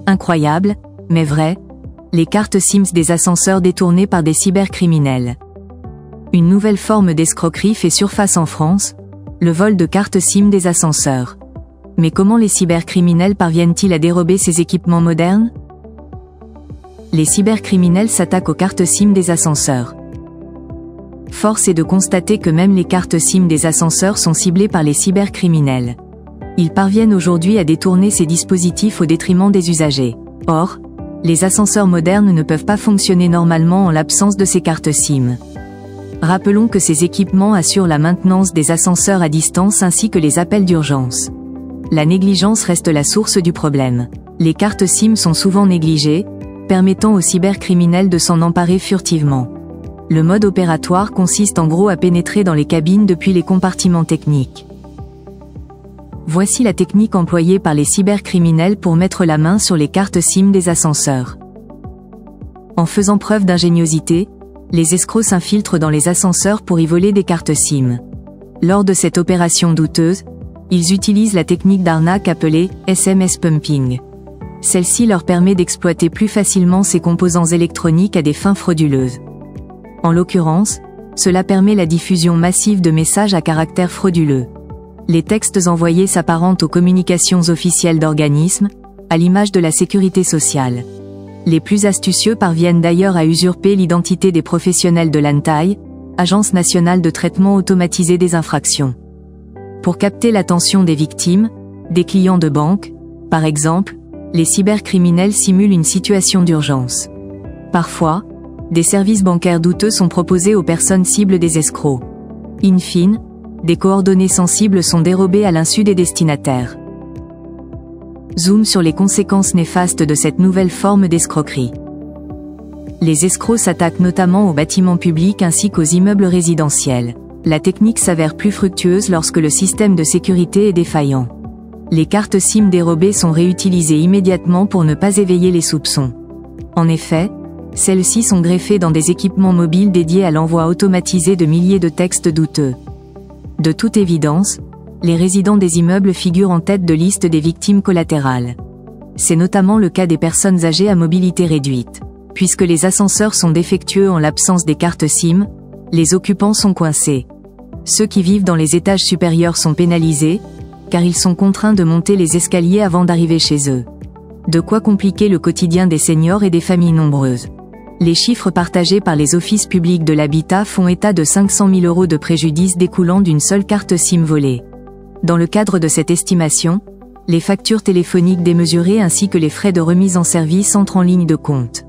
Incroyable, mais vrai, les cartes SIM des ascenseurs détournées par des cybercriminels. Une nouvelle forme d'escroquerie fait surface en France, le vol de cartes SIM des ascenseurs. Mais comment les cybercriminels parviennent-ils à dérober ces équipements modernes? Les cybercriminels s'attaquent aux cartes SIM des ascenseurs. Force est de constater que même les cartes SIM des ascenseurs sont ciblées par les cybercriminels. Ils parviennent aujourd'hui à détourner ces dispositifs au détriment des usagers. Or, les ascenseurs modernes ne peuvent pas fonctionner normalement en l'absence de ces cartes SIM. Rappelons que ces équipements assurent la maintenance des ascenseurs à distance ainsi que les appels d'urgence. La négligence reste la source du problème. Les cartes SIM sont souvent négligées, permettant aux cybercriminels de s'en emparer furtivement. Le mode opératoire consiste en gros à pénétrer dans les cabines depuis les compartiments techniques. Voici la technique employée par les cybercriminels pour mettre la main sur les cartes SIM des ascenseurs. En faisant preuve d'ingéniosité, les escrocs s'infiltrent dans les ascenseurs pour y voler des cartes SIM. Lors de cette opération douteuse, ils utilisent la technique d'arnaque appelée SMS pumping. Celle-ci leur permet d'exploiter plus facilement ces composants électroniques à des fins frauduleuses. En l'occurrence, cela permet la diffusion massive de messages à caractère frauduleux. Les textes envoyés s'apparentent aux communications officielles d'organismes, à l'image de la sécurité sociale. Les plus astucieux parviennent d'ailleurs à usurper l'identité des professionnels de l'ANTAI, Agence nationale de traitement automatisé des infractions. Pour capter l'attention des victimes, des clients de banque, par exemple, les cybercriminels simulent une situation d'urgence. Parfois, des services bancaires douteux sont proposés aux personnes cibles des escrocs. In fine, des coordonnées sensibles sont dérobées à l'insu des destinataires. Zoom sur les conséquences néfastes de cette nouvelle forme d'escroquerie. Les escrocs s'attaquent notamment aux bâtiments publics ainsi qu'aux immeubles résidentiels. La technique s'avère plus fructueuse lorsque le système de sécurité est défaillant. Les cartes SIM dérobées sont réutilisées immédiatement pour ne pas éveiller les soupçons. En effet, celles-ci sont greffées dans des équipements mobiles dédiés à l'envoi automatisé de milliers de textes douteux. De toute évidence, les résidents des immeubles figurent en tête de liste des victimes collatérales. C'est notamment le cas des personnes âgées à mobilité réduite. Puisque les ascenseurs sont défectueux en l'absence des cartes SIM, les occupants sont coincés. Ceux qui vivent dans les étages supérieurs sont pénalisés, car ils sont contraints de monter les escaliers avant d'arriver chez eux. De quoi compliquer le quotidien des seniors et des familles nombreuses. Les chiffres partagés par les offices publics de l'habitat font état de 500 000 € de préjudice découlant d'une seule carte SIM volée. Dans le cadre de cette estimation, les factures téléphoniques démesurées ainsi que les frais de remise en service entrent en ligne de compte.